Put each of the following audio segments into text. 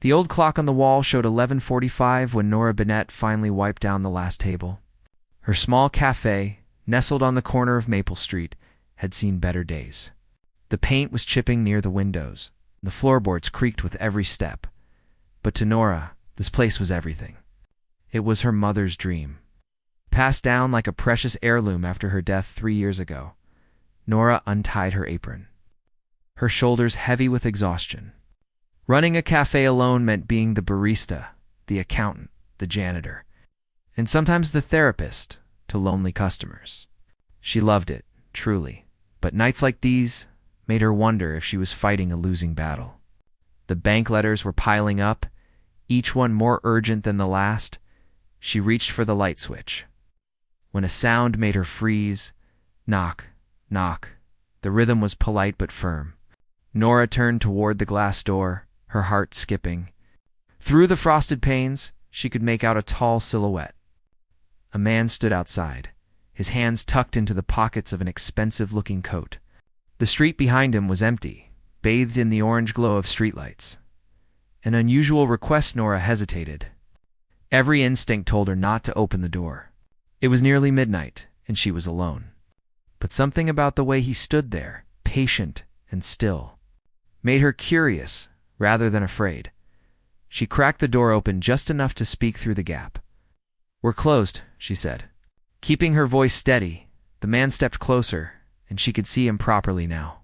The old clock on the wall showed 11:45 when Nora Bennett finally wiped down the last table. Her small cafe, nestled on the corner of Maple Street, had seen better days. The paint was chipping near the windows. The floorboards creaked with every step. But to Nora, this place was everything. It was her mother's dream. Passed down like a precious heirloom after her death 3 years ago. Nora untied her apron, her shoulders heavy with exhaustion. Running a cafe alone meant being the barista, the accountant, the janitor, and sometimes the therapist to lonely customers. She loved it, truly, but nights like these made her wonder if she was fighting a losing battle. The bank letters were piling up, each one more urgent than the last. She reached for the light switch, when a sound made her freeze. Knock, knock. The rhythm was polite but firm. Nora turned toward the glass door, her heart skipping. Through the frosted panes, she could make out a tall silhouette. A man stood outside, his hands tucked into the pockets of an expensive-looking coat. The street behind him was empty, bathed in the orange glow of streetlights. An unusual request. Nora hesitated. Every instinct told her not to open the door. It was nearly midnight, and she was alone. But something about the way he stood there, patient and still, made her curious rather than afraid. She cracked the door open just enough to speak through the gap. "We're closed," she said. Keeping her voice steady, the man stepped closer, and she could see him properly now.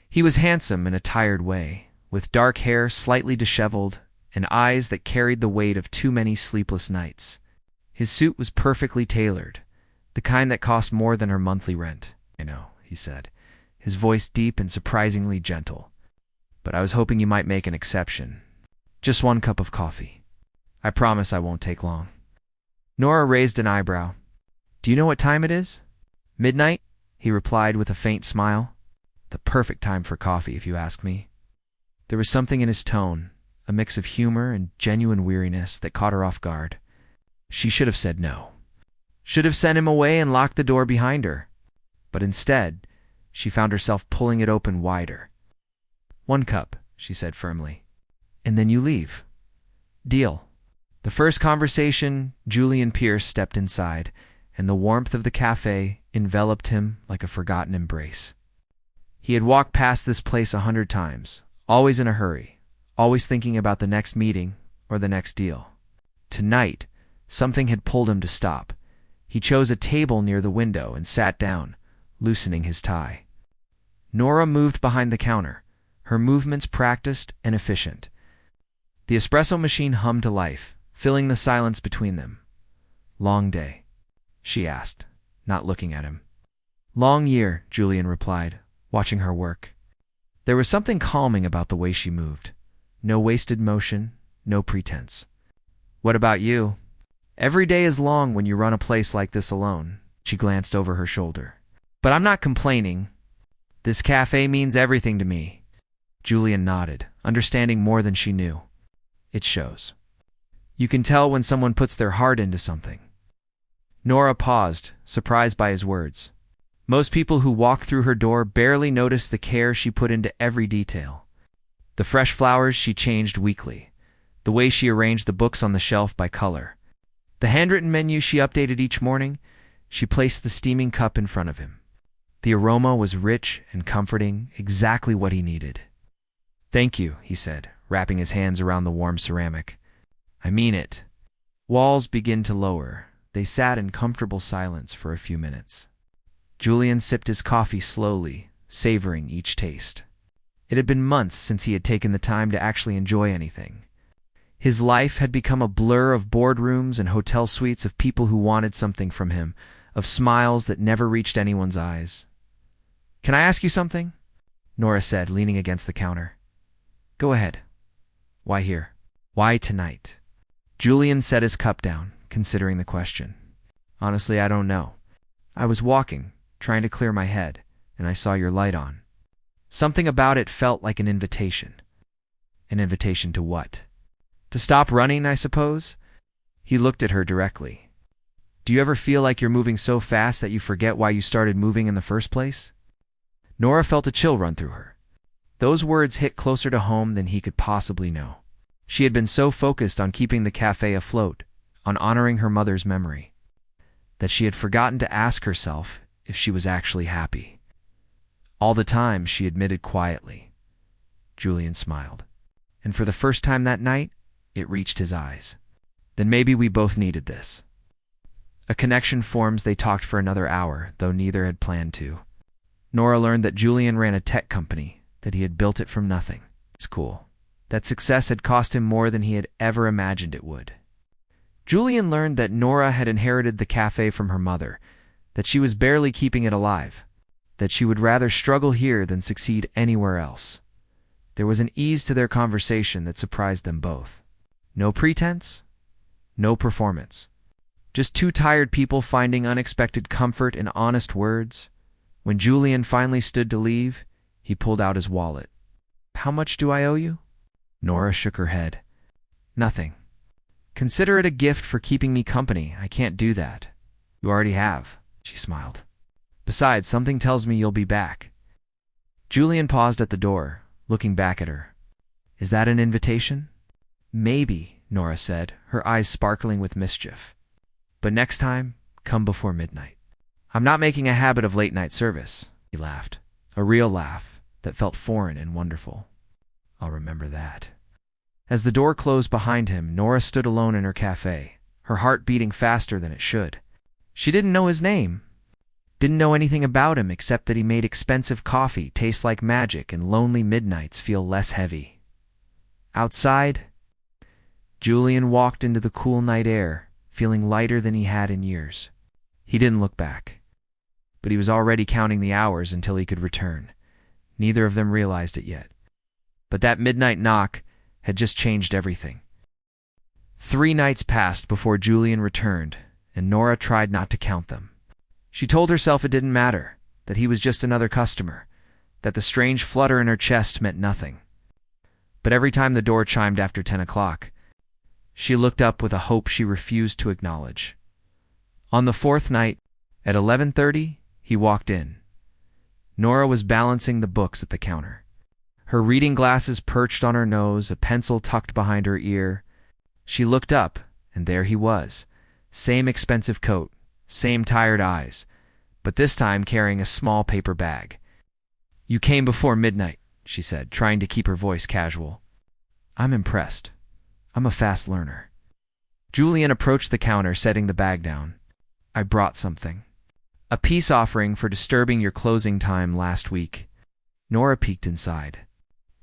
He was handsome in a tired way, with dark hair slightly disheveled and eyes that carried the weight of too many sleepless nights. His suit was perfectly tailored, the kind that cost more than her monthly rent. "I know," he said, his voice deep and surprisingly gentle. "But I was hoping you might make an exception. Just 1 cup of coffee. I promise I won't take long." Nora raised an eyebrow. "Do you know what time it is?" "Midnight," he replied with a faint smile. "The perfect time for coffee, if you ask me." There was something in his tone, a mix of humor and genuine weariness, that caught her off guard. She should have said no. Should have sent him away and locked the door behind her. But instead, she found herself pulling it open wider. "1 cup," she said firmly. "And then you leave. Deal." The first conversation, Julian Pierce stepped inside, and the warmth of the cafe enveloped him like a forgotten embrace. He had walked past this place 100 times, always in a hurry, always thinking about the next meeting or the next deal. Tonight, something had pulled him to stop. He chose a table near the window and sat down, loosening his tie. Nora moved behind the counter, her movements practiced and efficient. The espresso machine hummed to life, filling the silence between them. "Long day?" she asked, not looking at him. "Long year," Julian replied, watching her work. There was something calming about the way she moved. No wasted motion, no pretense. "What about you?" "Every day is long when you run a place like this alone." She glanced over her shoulder. "But I'm not complaining. This cafe means everything to me." Julian nodded, understanding more than she knew. "It shows. You can tell when someone puts their heart into something." Nora paused, surprised by his words. Most people who walk through her door barely notice the care she put into every detail. The fresh flowers she changed weekly, the way she arranged the books on the shelf by color. The handwritten menu she updated each morning. She placed the steaming cup in front of him. The aroma was rich and comforting, exactly what he needed. "Thank you," he said, wrapping his hands around the warm ceramic. "I mean it." Walls began to lower. They sat in comfortable silence for a few minutes. Julian sipped his coffee slowly, savoring each taste. It had been months since he had taken the time to actually enjoy anything. His life had become a blur of boardrooms and hotel suites of people who wanted something from him, of smiles that never reached anyone's eyes. "Can I ask you something?" Nora said, leaning against the counter. "Go ahead." "Why here? Why tonight?" Julian set his cup down, considering the question. "Honestly, I don't know. I was walking, trying to clear my head, and I saw your light on. Something about it felt like an invitation." "An invitation to what?" "To stop running, I suppose." He looked at her directly. "Do you ever feel like you're moving so fast that you forget why you started moving in the first place?" Nora felt a chill run through her. Those words hit closer to home than he could possibly know. She had been so focused on keeping the cafe afloat, on honoring her mother's memory, that she had forgotten to ask herself if she was actually happy. All the time, she admitted quietly. Julian smiled. And for the first time that night, it reached his eyes. Then maybe we both needed this. A connection forms. They talked for another hour, though neither had planned to. Nora learned that Julian ran a tech company, that he had built it from nothing. It's cool. That success had cost him more than he had ever imagined it would. Julian learned that Nora had inherited the cafe from her mother, that she was barely keeping it alive, that she would rather struggle here than succeed anywhere else. There was an ease to their conversation that surprised them both. No pretense, no performance. Just two tired people finding unexpected comfort in honest words. When Julian finally stood to leave, he pulled out his wallet. How much do I owe you? Nora shook her head. Nothing. Consider it a gift for keeping me company. I can't do that. You already have, she smiled. Besides, something tells me you'll be back. Julian paused at the door, looking back at her. Is that an invitation? Maybe, Nora said, her eyes sparkling with mischief. But next time, come before midnight. I'm not making a habit of late-night service, he laughed. A real laugh that felt foreign and wonderful. I'll remember that. As the door closed behind him, Nora stood alone in her cafe, her heart beating faster than it should. She didn't know his name. Didn't know anything about him except that he made expensive coffee taste like magic and lonely midnights feel less heavy. Outside, Julian walked into the cool night air, feeling lighter than he had in years. He didn't look back, but he was already counting the hours until he could return. Neither of them realized it yet. But that midnight knock had just changed everything. 3 nights passed before Julian returned, and Nora tried not to count them. She told herself it didn't matter, that he was just another customer, that the strange flutter in her chest meant nothing. But every time the door chimed after 10 o'clock, she looked up with a hope she refused to acknowledge. On the 4th night, at 11:30, he walked in. Nora was balancing the books at the counter. Her reading glasses perched on her nose, a pencil tucked behind her ear. She looked up, and there he was. Same expensive coat, same tired eyes, but this time carrying a small paper bag. You came before midnight, she said, trying to keep her voice casual. I'm impressed. I'm a fast learner. Julian approached the counter, setting the bag down. I brought something. A peace offering for disturbing your closing time last week. Nora peeked inside.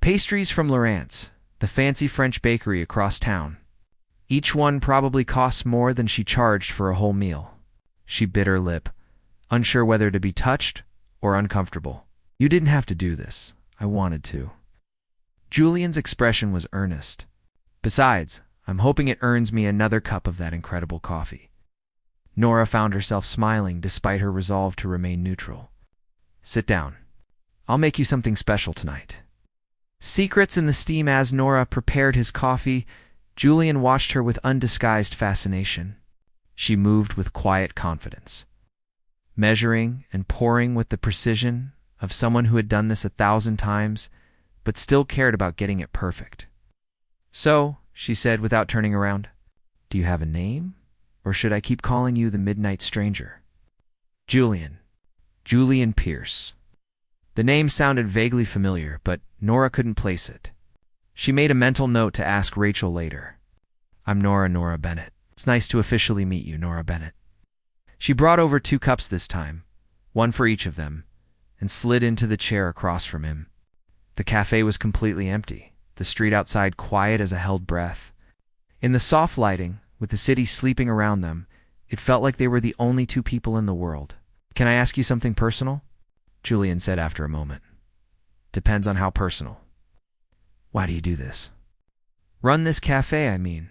Pastries from Laurent's, the fancy French bakery across town. Each one probably costs more than she charged for a whole meal. She bit her lip, unsure whether to be touched or uncomfortable. You didn't have to do this. I wanted to. Julian's expression was earnest. Besides, I'm hoping it earns me another cup of that incredible coffee. Nora found herself smiling despite her resolve to remain neutral. Sit down. I'll make you something special tonight. Secrets in the steam. As Nora prepared his coffee, Julian watched her with undisguised fascination. She moved with quiet confidence, measuring and pouring with the precision of someone who had done this 1,000 times, but still cared about getting it perfect. So, she said without turning around, do you have a name? Or should I keep calling you the Midnight Stranger? Julian. Julian Pierce. The name sounded vaguely familiar, but Nora couldn't place it. She made a mental note to ask Rachel later. I'm Nora Bennett. It's nice to officially meet you, Nora Bennett. She brought over 2 cups this time, one for each of them, and slid into the chair across from him. The cafe was completely empty, the street outside quiet as a held breath. In the soft lighting, with the city sleeping around them, it felt like they were the only 2 people in the world. Can I ask you something personal? Julian said after a moment. Depends on how personal. Why do you do this? Run this cafe, I mean.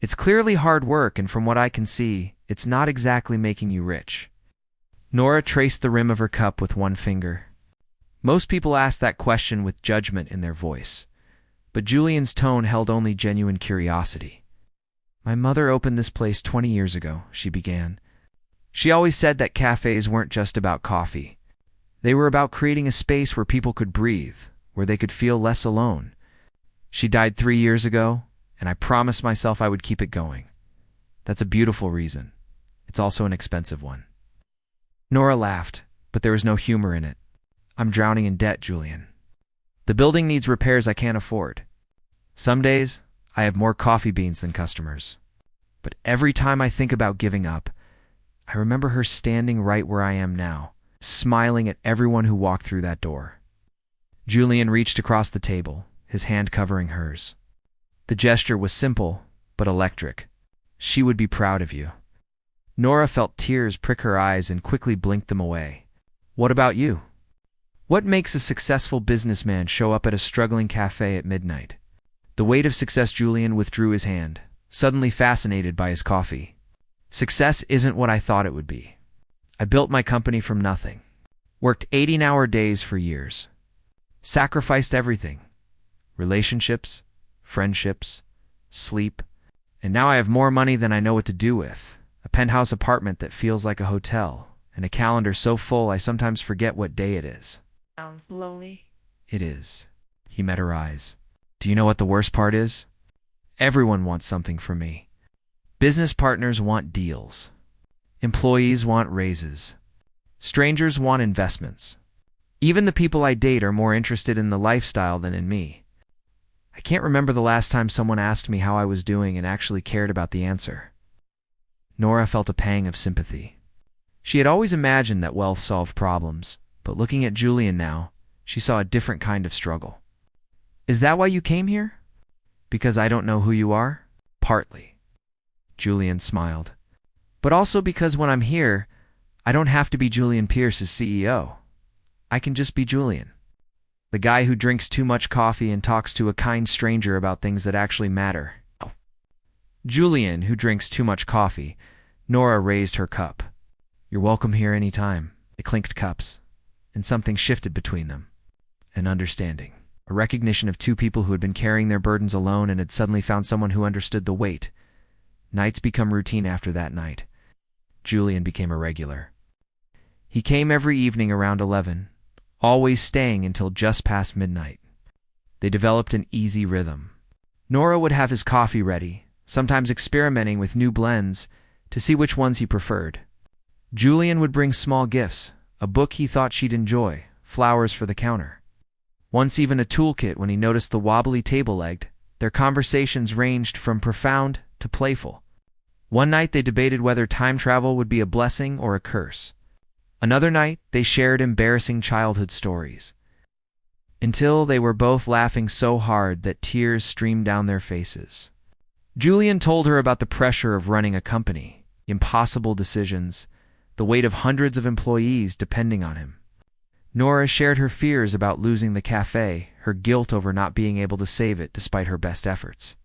It's clearly hard work, and from what I can see, it's not exactly making you rich. Nora traced the rim of her cup with one finger. Most people ask that question with judgment in their voice, but Julian's tone held only genuine curiosity. My mother opened this place 20 years ago, she began. She always said that cafes weren't just about coffee. They were about creating a space where people could breathe, where they could feel less alone. She died 3 years ago, and I promised myself I would keep it going. That's a beautiful reason. It's also an expensive one." Nora laughed, but there was no humor in it. "I'm drowning in debt, Julian. The building needs repairs I can't afford. Some days, I have more coffee beans than customers. But every time I think about giving up, I remember her standing right where I am now, smiling at everyone who walked through that door." Julian reached across the table, his hand covering hers. The gesture was simple, but electric. "She would be proud of you." Nora felt tears prick her eyes and quickly blinked them away. "What about you? What makes a successful businessman show up at a struggling cafe at midnight?" The weight of success. Julian withdrew his hand, suddenly fascinated by his coffee. "Success isn't what I thought it would be. I built my company from nothing. Worked 18-hour days for years. Sacrificed everything. Relationships, friendships, sleep. And now I have more money than I know what to do with. A penthouse apartment that feels like a hotel, and a calendar so full I sometimes forget what day it is." Sounds lonely. "It is." He met her eyes. "Do you know what the worst part is? Everyone wants something from me. Business partners want deals. Employees want raises. Strangers want investments. Even the people I date are more interested in the lifestyle than in me. I can't remember the last time someone asked me how I was doing and actually cared about the answer." Nora felt a pang of sympathy. She had always imagined that wealth solved problems, but looking at Julian now, she saw a different kind of struggle. "Is that why you came here? Because I don't know who you are?" "Partly." Julian smiled. "But also because when I'm here, I don't have to be Julian Pierce's CEO. I can just be Julian. The guy who drinks too much coffee and talks to a kind stranger about things that actually matter." Julian, who drinks too much coffee. Nora raised her cup. "You're welcome here any time." They clinked cups, and something shifted between them. An understanding. A recognition of two people who had been carrying their burdens alone and had suddenly found someone who understood the weight. Nights become routine after that night. Julian became a regular. He came every evening around 11, always staying until just past midnight. They developed an easy rhythm. Nora would have his coffee ready, sometimes experimenting with new blends to see which ones he preferred. Julian would bring small gifts, a book he thought she'd enjoy, flowers for the counter. Once even a toolkit when he noticed the wobbly table leg. Their conversations ranged from profound to playful. One night they debated whether time travel would be a blessing or a curse. Another night they shared embarrassing childhood stories. Until they were both laughing so hard that tears streamed down their faces. Julian told her about the pressure of running a company, impossible decisions, the weight of hundreds of employees depending on him. Nora shared her fears about losing the cafe, her guilt over not being able to save it despite her best efforts.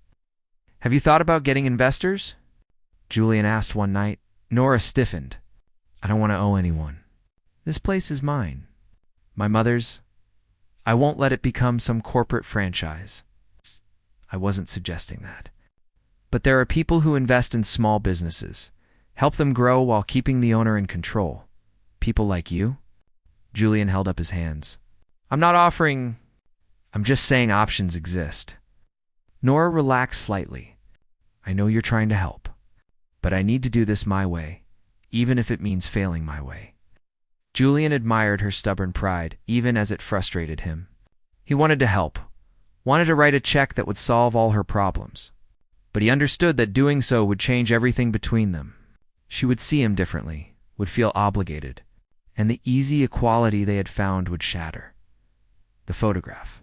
"Have you thought about getting investors?" Julian asked one night. Nora stiffened. "I don't want to owe anyone. This place is mine. My mother's. I won't let it become some corporate franchise." "I wasn't suggesting that. But there are people who invest in small businesses, help them grow while keeping the owner in control. People like you." Julian held up his hands. I'm just saying options exist." Nora relaxed slightly. "I know you're trying to help, but I need to do this my way, even if it means failing my way." Julian admired her stubborn pride, even as it frustrated him. He wanted to help, wanted to write a check that would solve all her problems. But he understood that doing so would change everything between them. She would see him differently, would feel obligated, and the easy equality they had found would shatter. The photograph.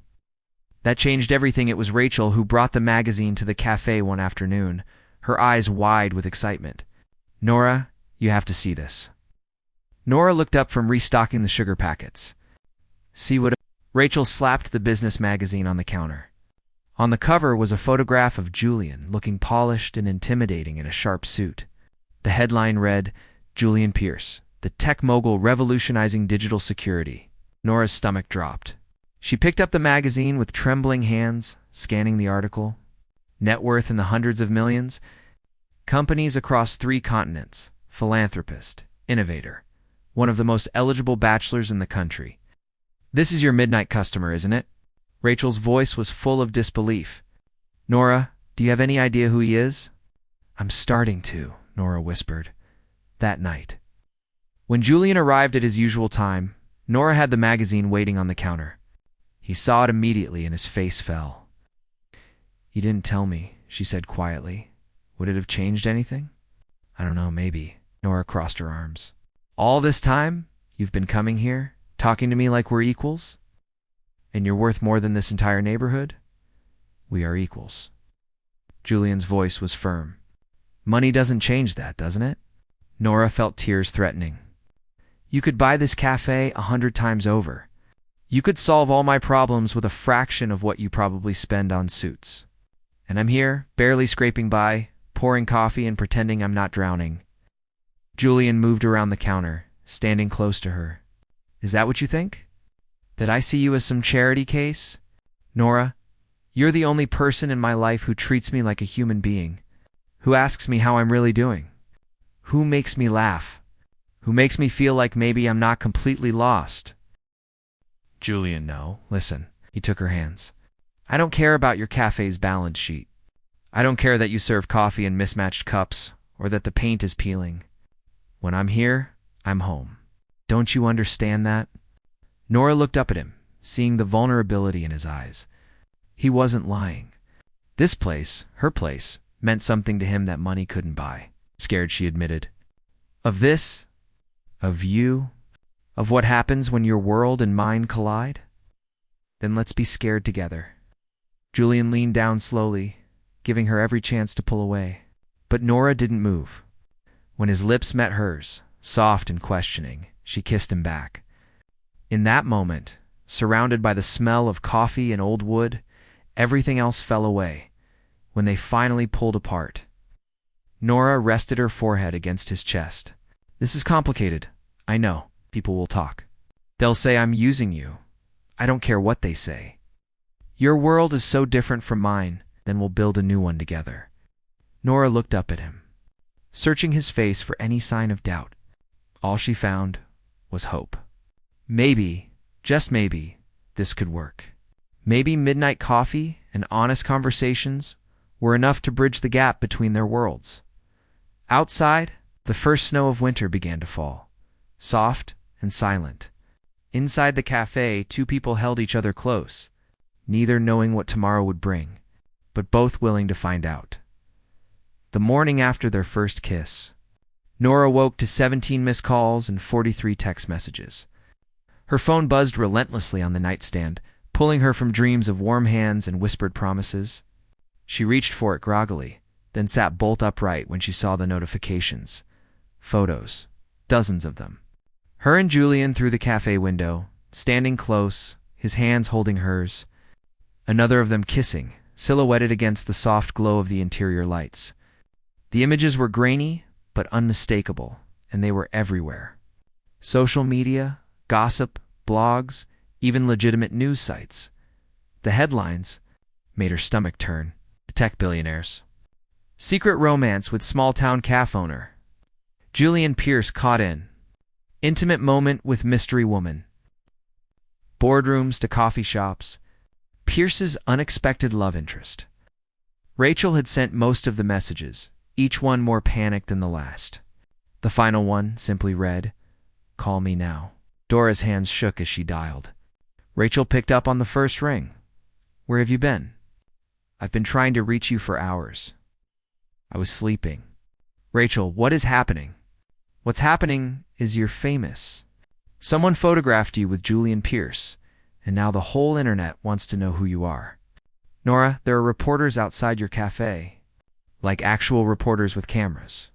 That changed everything. It was Rachel who brought the magazine to the cafe one afternoon, her eyes wide with excitement. "Nora, you have to see this." Nora looked up from restocking the sugar packets. "See what—" Rachel slapped the business magazine on the counter. On the cover was a photograph of Julian, looking polished and intimidating in a sharp suit. The headline read, "Julian Pierce, the tech mogul revolutionizing digital security." Nora's stomach dropped. She picked up the magazine with trembling hands, scanning the article. Net worth in the hundreds of millions. Companies across 3 continents. Philanthropist. Innovator. One of the most eligible bachelors in the country. "This is your midnight customer, isn't it?" Rachel's voice was full of disbelief. "Nora, Do you have any idea who he is? I'm starting to, Nora whispered. That night, when Julian arrived at his usual time, Nora had the magazine waiting on the counter. He saw it immediately and his face fell. You didn't tell me, she said quietly. Would it have changed anything? I don't know, maybe. Nora crossed her arms. All this time, you've been coming here, talking to me like we're equals? And you're worth more than this entire neighborhood? We are equals. Julian's voice was firm. Money doesn't change that, doesn't it? Nora felt tears threatening. You could buy this cafe 100 times over. You could solve all my problems with a fraction of what you probably spend on suits. And I'm here, barely scraping by, pouring coffee and pretending I'm not drowning. Julian moved around the counter, standing close to her. Is that what you think? That I see you as some charity case? Nora, you're the only person in my life who treats me like a human being, who asks me how I'm really doing, who makes me laugh, who makes me feel like maybe I'm not completely lost. Julian, no, listen. He took her hands. I don't care about your cafe's balance sheet. I don't care that you serve coffee in mismatched cups or that the paint is peeling. When I'm here, I'm home. Don't you understand that? Nora looked up at him, seeing the vulnerability in his eyes. He wasn't lying. This place, her place, meant something to him that money couldn't buy. Scared, she admitted. Of this? Of you? Of what happens when your world and mine collide? Then let's be scared together. Julian leaned down slowly, giving her every chance to pull away. But Nora didn't move. When his lips met hers, soft and questioning, she kissed him back. In that moment, surrounded by the smell of coffee and old wood, everything else fell away. When they finally pulled apart, Nora rested her forehead against his chest. This is complicated, I know. People will talk. They'll say I'm using you. I don't care what they say. Your world is so different from mine, then we'll build a new one together. Nora looked up at him, searching his face for any sign of doubt. All she found was hope. Maybe, just maybe, this could work. Maybe midnight coffee and honest conversations were enough to bridge the gap between their worlds. Outside, the first snow of winter began to fall, soft and silent. Inside the cafe, two people held each other close, neither knowing what tomorrow would bring, but both willing to find out. The morning after their first kiss, Nora woke to 17 missed calls and 43 text messages. Her phone buzzed relentlessly on the nightstand, pulling her from dreams of warm hands and whispered promises. She reached for it groggily, then sat bolt upright when she saw the notifications. Photos, dozens of them. Her and Julian through the cafe window, standing close, his hands holding hers. Another of them kissing, silhouetted against the soft glow of the interior lights. The images were grainy, but unmistakable, and they were everywhere. Social media, gossip, blogs, even legitimate news sites. The headlines made her stomach turn. Tech billionaires. Secret romance with small-town cafe owner. Julian Pierce caught in. Intimate moment with mystery woman. Boardrooms to coffee shops. Pierce's unexpected love interest. Rachel had sent most of the messages, each one more panicked than the last. The final one simply read, "Call me now." Dora's hands shook as she dialed. Rachel picked up on the first ring. "Where have you been?" "I've been trying to reach you for hours." "I was sleeping." "Rachel, what is happening?" "What's happening is you're famous. Someone photographed you with Julian Pierce, and now the whole internet wants to know who you are." "Nora, there are reporters outside your cafe." "Like actual reporters with cameras."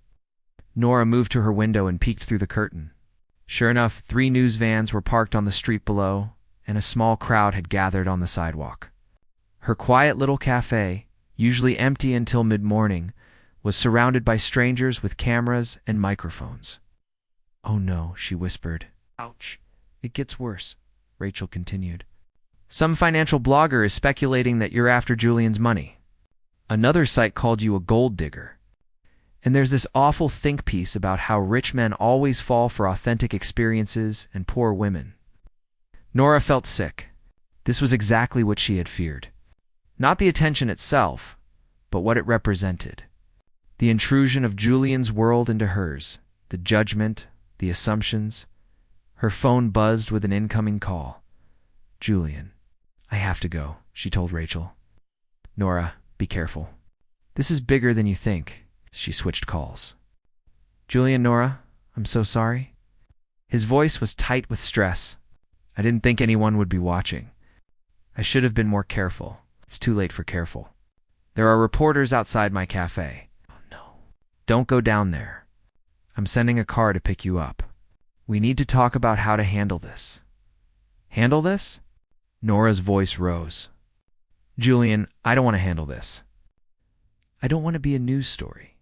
Nora moved to her window and peeked through the curtain. Sure enough, 3 news vans were parked on the street below, and a small crowd had gathered on the sidewalk. Her quiet little cafe, usually empty until mid-morning, was surrounded by strangers with cameras and microphones. "Oh no," she whispered. "Ouch. It gets worse," Rachel continued. "Some financial blogger is speculating that you're after Julian's money. Another site called you a gold digger. And there's this awful think piece about how rich men always fall for authentic experiences and poor women." Nora felt sick. This was exactly what she had feared. Not the attention itself, but what it represented. The intrusion of Julian's world into hers, the judgment, the assumptions. Her phone buzzed with an incoming call. "Julian, I have to go," she told Rachel. "Nora, be careful. This is bigger than you think." She switched calls. "Julian, Nora, I'm so sorry." His voice was tight with stress. "I didn't think anyone would be watching. I should have been more careful. It's too late for careful. There are reporters outside my cafe." "Oh no." "Don't go down there. I'm sending a car to pick you up. We need to talk about how to handle this." "Handle this?" Nora's voice rose. "Julian, I don't want to handle this. I don't want to be a news story.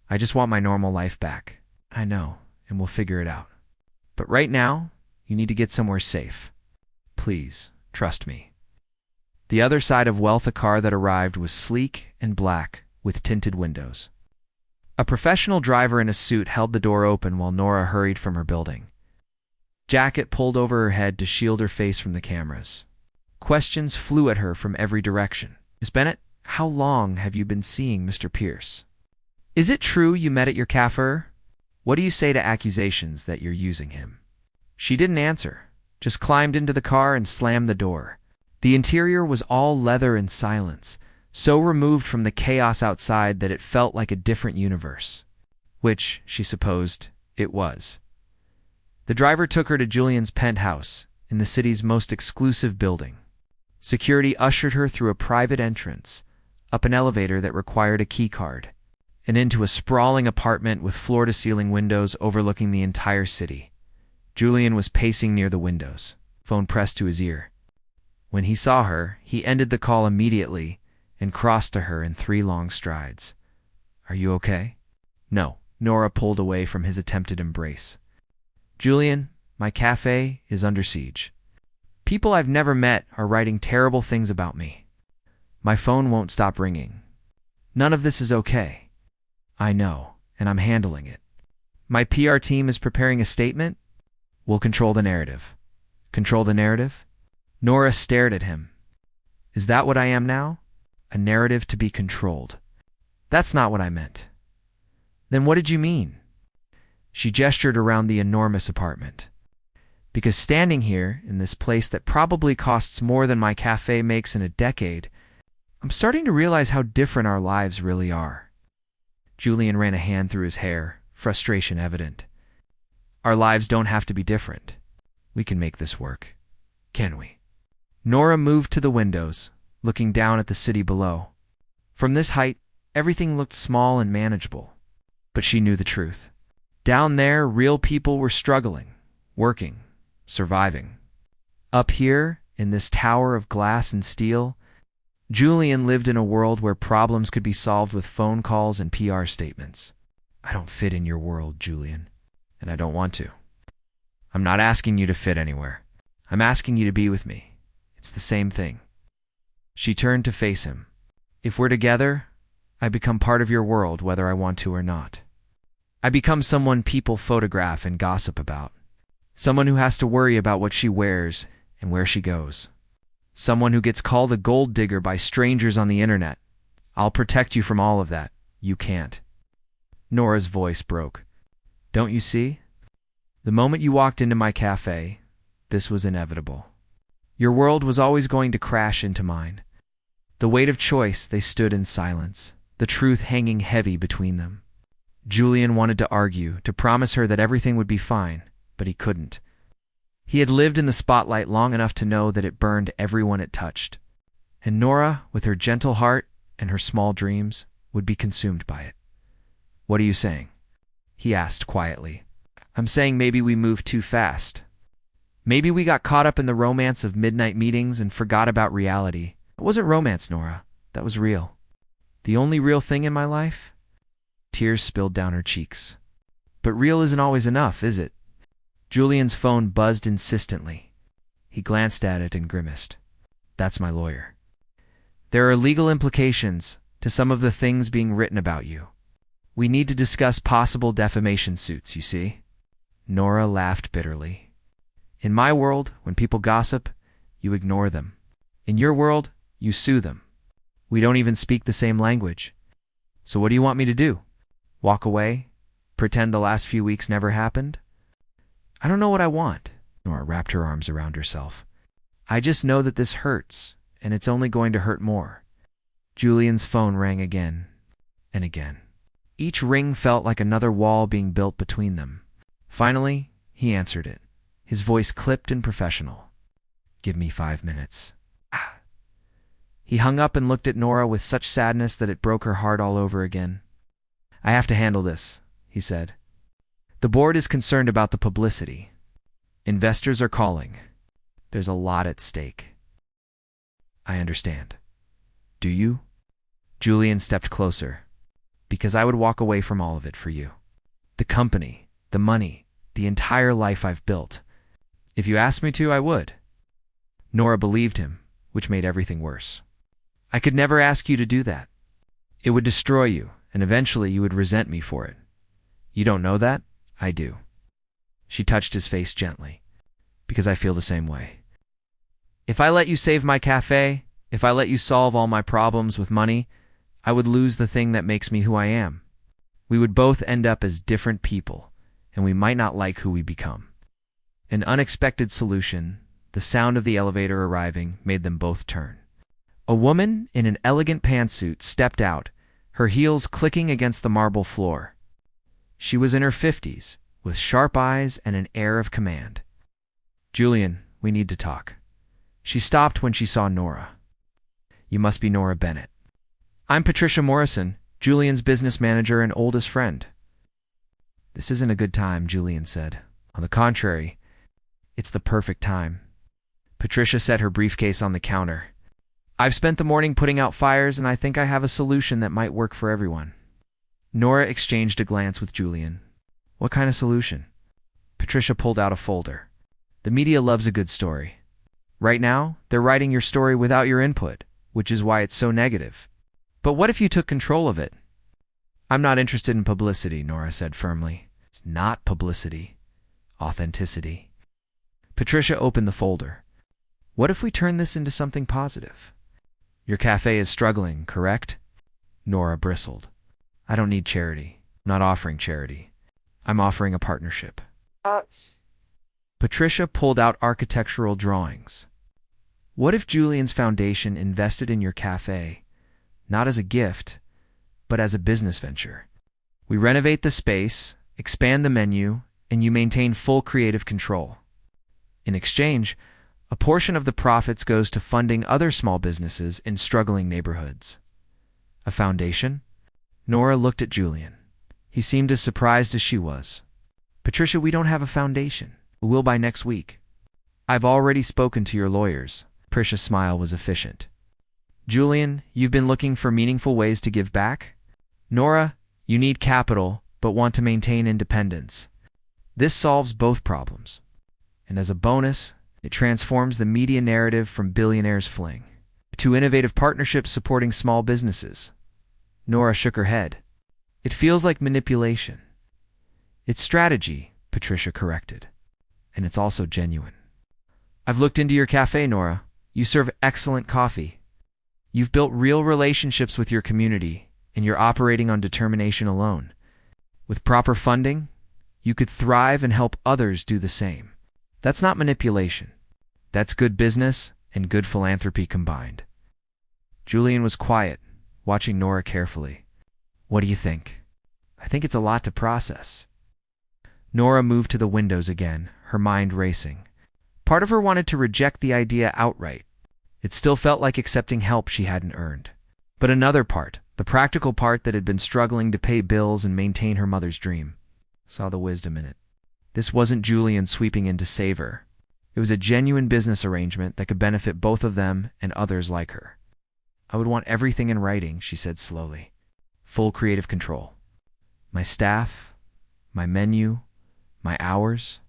I just want my normal life back." "I know, and we'll figure it out. But right now, you need to get somewhere safe. Please, trust me." The other side of Wealth, a car that arrived was sleek and black with tinted windows. A professional driver in a suit held the door open while Nora hurried from her building. Jacket pulled over her head to shield her face from the cameras. Questions flew at her from every direction. "Miss Bennett, how long have you been seeing Mr. Pierce? Is it true you met at your cafe? What do you say to accusations that you're using him?" She didn't answer, just climbed into the car and slammed the door. The interior was all leather and silence, so removed from the chaos outside that it felt like a different universe. Which, she supposed, it was. The driver took her to Julian's penthouse, in the city's most exclusive building. Security ushered her through a private entrance, up an elevator that required a key card, and into a sprawling apartment with floor-to-ceiling windows overlooking the entire city. Julian was pacing near the windows, phone pressed to his ear. When he saw her, he ended the call immediately and crossed to her in 3 long strides. "Are you okay?" "No." Nora pulled away from his attempted embrace. "Julian, my cafe is under siege. People I've never met are writing terrible things about me. My phone won't stop ringing. None of this is okay. I know, and I'm handling it. My PR team is preparing a statement. We'll control the narrative." "Control the narrative?" Nora stared at him. "Is that what I am now? A narrative to be controlled?" "That's not what I meant." "Then what did you mean?" She gestured around the enormous apartment. "Because standing here, in this place that probably costs more than my cafe makes in a decade, I'm starting to realize how different our lives really are." Julian ran a hand through his hair, frustration evident. "Our lives don't have to be different. We can make this work. Can we?" Nora moved to the windows, looking down at the city below. From this height, everything looked small and manageable. But she knew the truth. Down there, real people were struggling, working, surviving. Up here, in this tower of glass and steel, Julian lived in a world where problems could be solved with phone calls and PR statements. "I don't fit in your world, Julian, and I don't want to. I'm not asking you to fit anywhere. I'm asking you to be with me. It's the same thing." She turned to face him. "If we're together, I become part of your world whether I want to or not. I become someone people photograph and gossip about. Someone who has to worry about what she wears and where she goes. Someone who gets called a gold digger by strangers on the internet. I'll protect you from all of that. You can't." Nora's voice broke. "Don't you see? The moment you walked into my cafe, this was inevitable. Your world was always going to crash into mine." The weight of choice, they stood in silence, the truth hanging heavy between them. Julian wanted to argue, to promise her that everything would be fine, but he couldn't. He had lived in the spotlight long enough to know that it burned everyone it touched. And Nora, with her gentle heart and her small dreams, would be consumed by it. "What are you saying?" he asked quietly. "I'm saying maybe we moved too fast. Maybe we got caught up in the romance of midnight meetings and forgot about reality." "It wasn't romance, Nora. That was real. The only real thing in my life?" Tears spilled down her cheeks. "But real isn't always enough, is it?" Julian's phone buzzed insistently. He glanced at it and grimaced. "That's my lawyer. There are legal implications to some of the things being written about you. We need to discuss possible defamation suits, you see." Nora laughed bitterly. "In my world, when people gossip, you ignore them. In your world, you sue them. We don't even speak the same language. So what do you want me to do? Walk away? Pretend the last few weeks never happened? I don't know what I want. Nora wrapped her arms around herself. I just know that this hurts, and it's only going to hurt more. Julian's phone rang again and again. Each ring felt like another wall being built between them. Finally, he answered it, his voice clipped and professional. Give me 5 minutes. He hung up and looked at Nora with such sadness that it broke her heart all over again. I have to handle this, he said. The board is concerned about the publicity. Investors are calling. There's a lot at stake. I understand. Do you? Julian stepped closer. Because I would walk away from all of it for you. The company, the money, the entire life I've built. If you asked me to, I would. Nora believed him, which made everything worse. I could never ask you to do that. It would destroy you, and eventually you would resent me for it. You don't know that? I do. She touched his face gently. Because I feel the same way. If I let you save my cafe, if I let you solve all my problems with money, I would lose the thing that makes me who I am. We would both end up as different people, and we might not like who we become. An unexpected solution, the sound of the elevator arriving, made them both turn. A woman in an elegant pantsuit stepped out, her heels clicking against the marble floor. She was in her 50s, with sharp eyes and an air of command. Julian, we need to talk. She stopped when she saw Nora. You must be Nora Bennett. I'm Patricia Morrison, Julian's business manager and oldest friend. This isn't a good time, Julian said. On the contrary, it's the perfect time. Patricia set her briefcase on the counter. I've spent the morning putting out fires, and I think I have a solution that might work for everyone. Nora exchanged a glance with Julian. What kind of solution? Patricia pulled out a folder. The media loves a good story. Right now, they're writing your story without your input, which is why it's so negative. But what if you took control of it? I'm not interested in publicity, Nora said firmly. It's not publicity. Authenticity. Patricia opened the folder. What if we turn this into something positive? Your cafe is struggling, correct? Nora bristled. I don't need charity. I'm not offering charity. I'm offering a partnership. Patricia pulled out architectural drawings. What if Julian's foundation invested in your cafe, not as a gift, but as a business venture? We renovate the space, expand the menu, and you maintain full creative control. In exchange, a portion of the profits goes to funding other small businesses in struggling neighborhoods. A foundation? Nora looked at Julian. He seemed as surprised as she was. Patricia, we don't have a foundation. We will by next week. I've already spoken to your lawyers. Patricia's smile was efficient. Julian, you've been looking for meaningful ways to give back? Nora, you need capital, but want to maintain independence. This solves both problems. And as a bonus, it transforms the media narrative from billionaires' fling to innovative partnerships supporting small businesses. Nora shook her head. It feels like manipulation. It's strategy, Patricia corrected. And it's also genuine. I've looked into your cafe, Nora. You serve excellent coffee. You've built real relationships with your community, and you're operating on determination alone. With proper funding, you could thrive and help others do the same. That's not manipulation. That's good business and good philanthropy combined. Julian was quiet, watching Nora carefully. What do you think? I think it's a lot to process. Nora moved to the windows again, her mind racing. Part of her wanted to reject the idea outright. It still felt like accepting help she hadn't earned. But another part, the practical part that had been struggling to pay bills and maintain her mother's dream, saw the wisdom in it. This wasn't Julian sweeping in to save her. It was a genuine business arrangement that could benefit both of them and others like her. I would want everything in writing, she said slowly. Full creative control. My staff, my menu, my hours.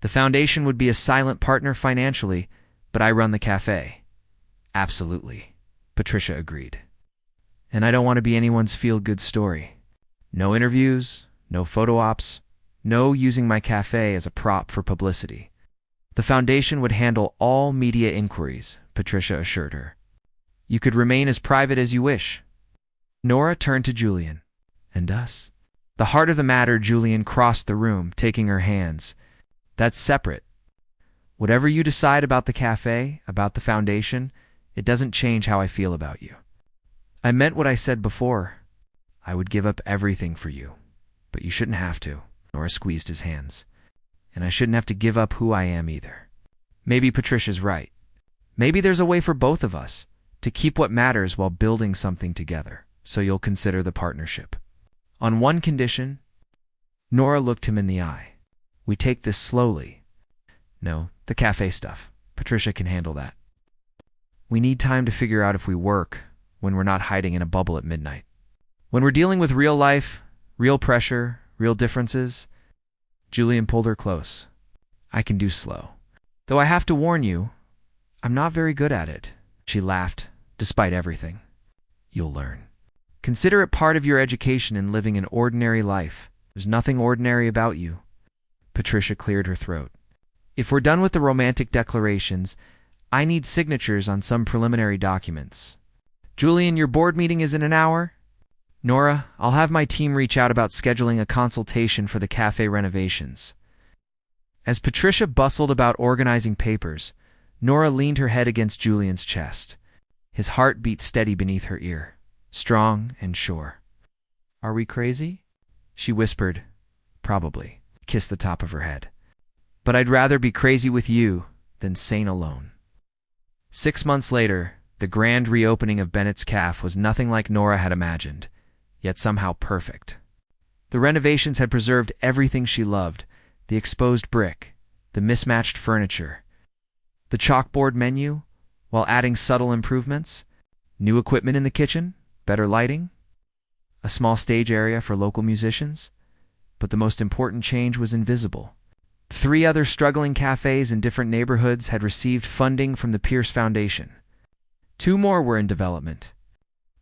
The foundation would be a silent partner financially, but I run the cafe. Absolutely, Patricia agreed. And I don't want to be anyone's feel-good story. No interviews, no photo ops, no using my cafe as a prop for publicity. The foundation would handle all media inquiries, Patricia assured her. You could remain as private as you wish. Nora turned to Julian. And us? The heart of the matter, Julian crossed the room, taking her hands. That's separate. Whatever you decide about the cafe, about the foundation, it doesn't change how I feel about you. I meant what I said before. I would give up everything for you. But you shouldn't have to. Nora squeezed his hands. And I shouldn't have to give up who I am either. Maybe Patricia's right. Maybe there's a way for both of us to keep what matters while building something together. So you'll consider the partnership. On one condition. Nora looked him in the eye. We take this slowly. No, the cafe stuff. Patricia can handle that. We need time to figure out if we work when we're not hiding in a bubble at midnight. When we're dealing with real life, real pressure, real differences. Julian pulled her close. I can do slow. Though I have to warn you, I'm not very good at it. She laughed, despite everything. You'll learn. Consider it part of your education in living an ordinary life. There's nothing ordinary about you. Patricia cleared her throat. If we're done with the romantic declarations, I need signatures on some preliminary documents. Julian, your board meeting is in an hour? Nora, I'll have my team reach out about scheduling a consultation for the cafe renovations. As Patricia bustled about organizing papers, Nora leaned her head against Julian's chest. His heart beat steady beneath her ear, strong and sure. Are we crazy? She whispered. Probably. Kissed the top of her head. But I'd rather be crazy with you than sane alone. 6 months later, the grand reopening of Bennett's Café was nothing like Nora had imagined, yet somehow perfect. The renovations had preserved everything she loved, the exposed brick, the mismatched furniture, the chalkboard menu, while adding subtle improvements, new equipment in the kitchen, better lighting, a small stage area for local musicians. But the most important change was invisible. 3 other struggling cafes in different neighborhoods had received funding from the Pierce Foundation. 2 more were in development.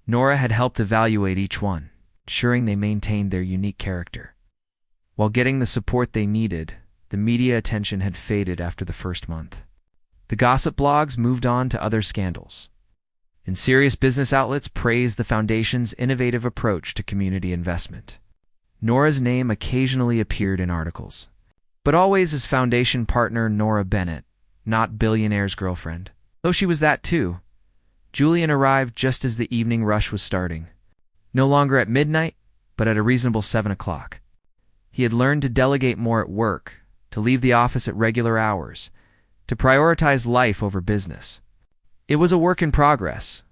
Nora had helped evaluate each one, ensuring they maintained their unique character. While getting the support they needed, the media attention had faded after the first month. The gossip blogs moved on to other scandals. And serious business outlets praised the foundation's innovative approach to community investment. Nora's name occasionally appeared in articles, but always as foundation partner Nora Bennett, not billionaire's girlfriend. Though she was that too. Julian arrived just as the evening rush was starting. No longer at midnight, but at a reasonable 7 o'clock. He had learned to delegate more at work, to leave the office at regular hours, to prioritize life over business. It was a work in progress,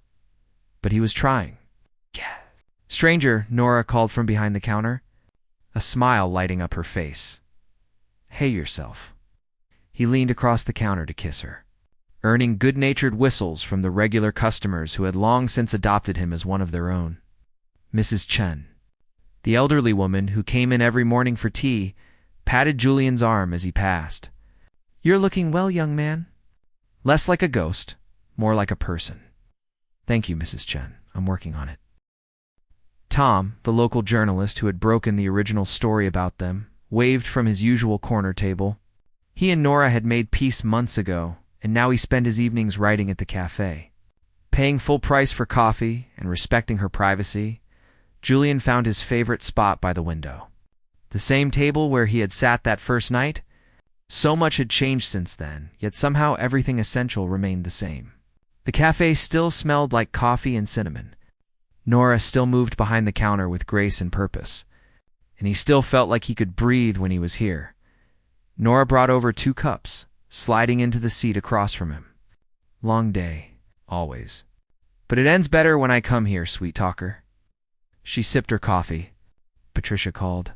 but he was trying. Yeah. Stranger, Nora called from behind the counter, a smile lighting up her face. Hey yourself. He leaned across the counter to kiss her, earning good-natured whistles from the regular customers who had long since adopted him as one of their own. Mrs. Chen, the elderly woman who came in every morning for tea, patted Julian's arm as he passed. You're looking well, young man. Less like a ghost, more like a person. Thank you, Mrs. Chen. I'm working on it. Tom, the local journalist who had broken the original story about them, waved from his usual corner table. He and Nora had made peace months ago, and now he spent his evenings writing at the cafe. Paying full price for coffee and respecting her privacy, Julian found his favorite spot by the window. The same table where he had sat that first night. So much had changed since then, yet somehow everything essential remained the same. The cafe still smelled like coffee and cinnamon. Nora still moved behind the counter with grace and purpose, and he still felt like he could breathe when he was here. Nora brought over 2 cups, sliding into the seat across from him. Long day, always. But it ends better when I come here, sweet talker. She sipped her coffee. Patricia called.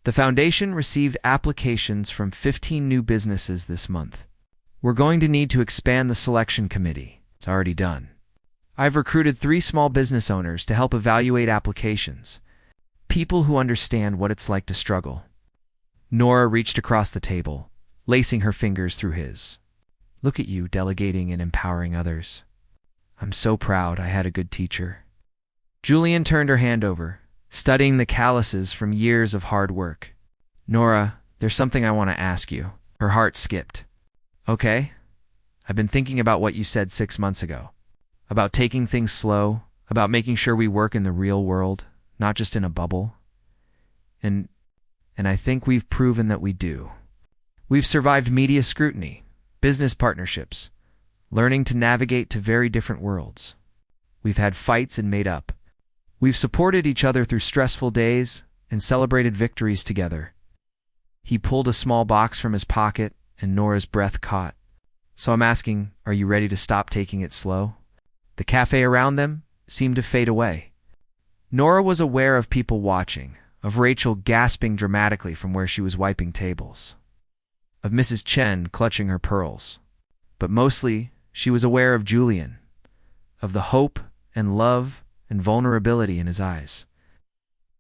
The foundation received applications from 15 new businesses this month. We're going to need to expand the selection committee. It's already done. I've recruited 3 small business owners to help evaluate applications. People who understand what it's like to struggle. Nora reached across the table, lacing her fingers through his. Look at you delegating and empowering others. I'm so proud I had a good teacher. Julian turned her hand over, studying the calluses from years of hard work. Nora, there's something I want to ask you. Her heart skipped. Okay. I've been thinking about what you said 6 months ago. About taking things slow, about making sure we work in the real world, not just in a bubble. And I think we've proven that we do. We've survived media scrutiny, business partnerships, learning to navigate to very different worlds. We've had fights and made up. We've supported each other through stressful days and celebrated victories together. He pulled a small box from his pocket, and Nora's breath caught. So I'm asking, are you ready to stop taking it slow? The cafe around them seemed to fade away. Nora was aware of people watching, of Rachel gasping dramatically from where she was wiping tables, of Mrs. Chen clutching her pearls. But mostly, she was aware of Julian, of the hope and love and vulnerability in his eyes.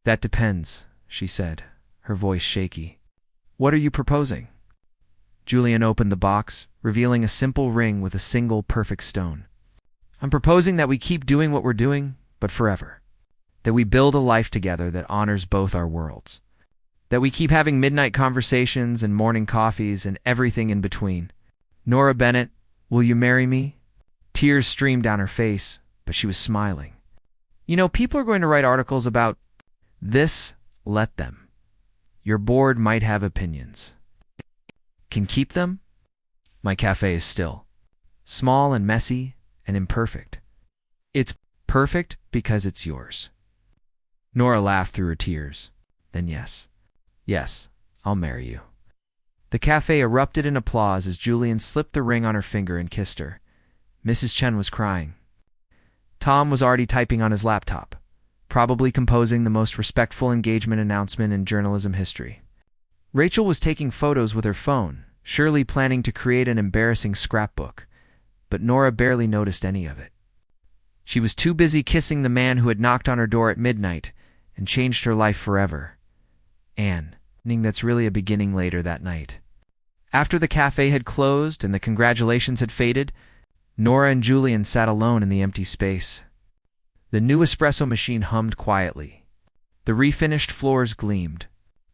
That depends, she said, her voice shaky. What are you proposing? Julian opened the box, revealing a simple ring with a single perfect stone. I'm proposing that we keep doing what we're doing, but forever. That we build a life together that honors both our worlds. That we keep having midnight conversations and morning coffees and everything in between. Nora Bennett, will you marry me? Tears streamed down her face, but she was smiling. You know, people are going to write articles about this. Let them. Your board might have opinions. Can keep them? My cafe is still small and messy and imperfect. It's perfect because it's yours. Nora laughed through her tears. Then yes, I'll marry you. The cafe erupted in applause as Julian slipped the ring on her finger and kissed her. Mrs. Chen was crying. Tom was already typing on his laptop, probably composing the most respectful engagement announcement in journalism history. Rachel was taking photos with her phone, surely planning to create an embarrassing scrapbook, but Nora barely noticed any of it. She was too busy kissing the man who had knocked on her door at midnight and changed her life forever. That's really a beginning later that night. After the cafe had closed and the congratulations had faded, Nora and Julian sat alone in the empty space. The new espresso machine hummed quietly. The refinished floors gleamed,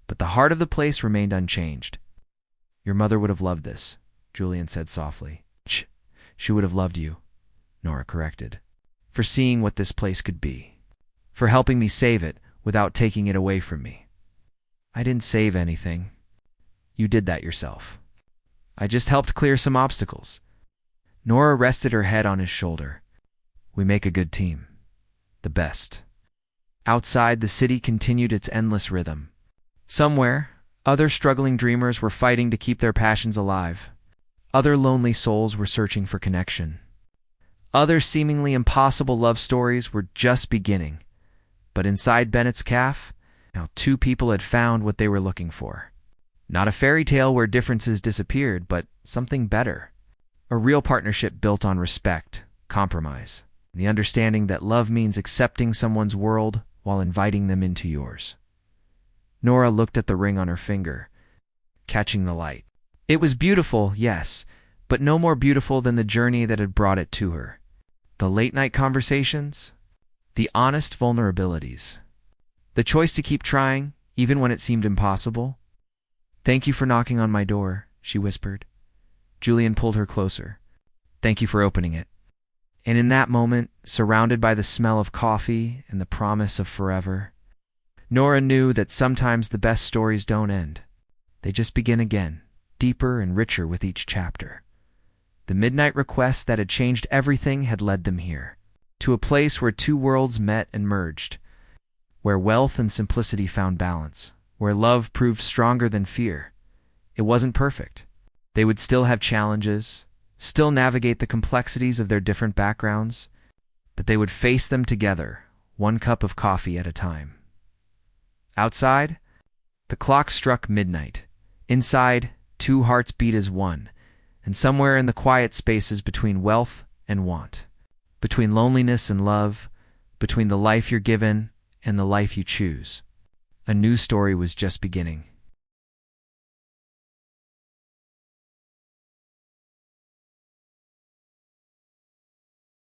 but the heart of the place remained unchanged. Your mother would have loved this, Julian said softly. She would have loved you, Nora corrected, for seeing what this place could be, for helping me save it without taking it away from me. I didn't save anything. You did that yourself. I just helped clear some obstacles. Nora rested her head on his shoulder. We make a good team. The best. Outside, the city continued its endless rhythm. Somewhere, other struggling dreamers were fighting to keep their passions alive. Other lonely souls were searching for connection. Other seemingly impossible love stories were just beginning. But inside Bennett's Café, now two people had found what they were looking for. Not a fairy tale where differences disappeared, but something better. A real partnership built on respect, compromise, and the understanding that love means accepting someone's world while inviting them into yours. Nora looked at the ring on her finger, catching the light. It was beautiful, yes, but no more beautiful than the journey that had brought it to her. The late-night conversations, the honest vulnerabilities, the choice to keep trying, even when it seemed impossible. Thank you for knocking on my door, she whispered. Julian pulled her closer. Thank you for opening it. And in that moment, surrounded by the smell of coffee and the promise of forever, Nora knew that sometimes the best stories don't end. They just begin again, deeper and richer with each chapter. The midnight request that had changed everything had led them here, to a place where two worlds met and merged, where wealth and simplicity found balance, where love proved stronger than fear. It wasn't perfect. They would still have challenges, still navigate the complexities of their different backgrounds, but they would face them together, one cup of coffee at a time. Outside, the clock struck midnight. Inside, two hearts beat as one, and somewhere in the quiet spaces between wealth and want, between loneliness and love, between the life you're given and the life you choose, a new story was just beginning.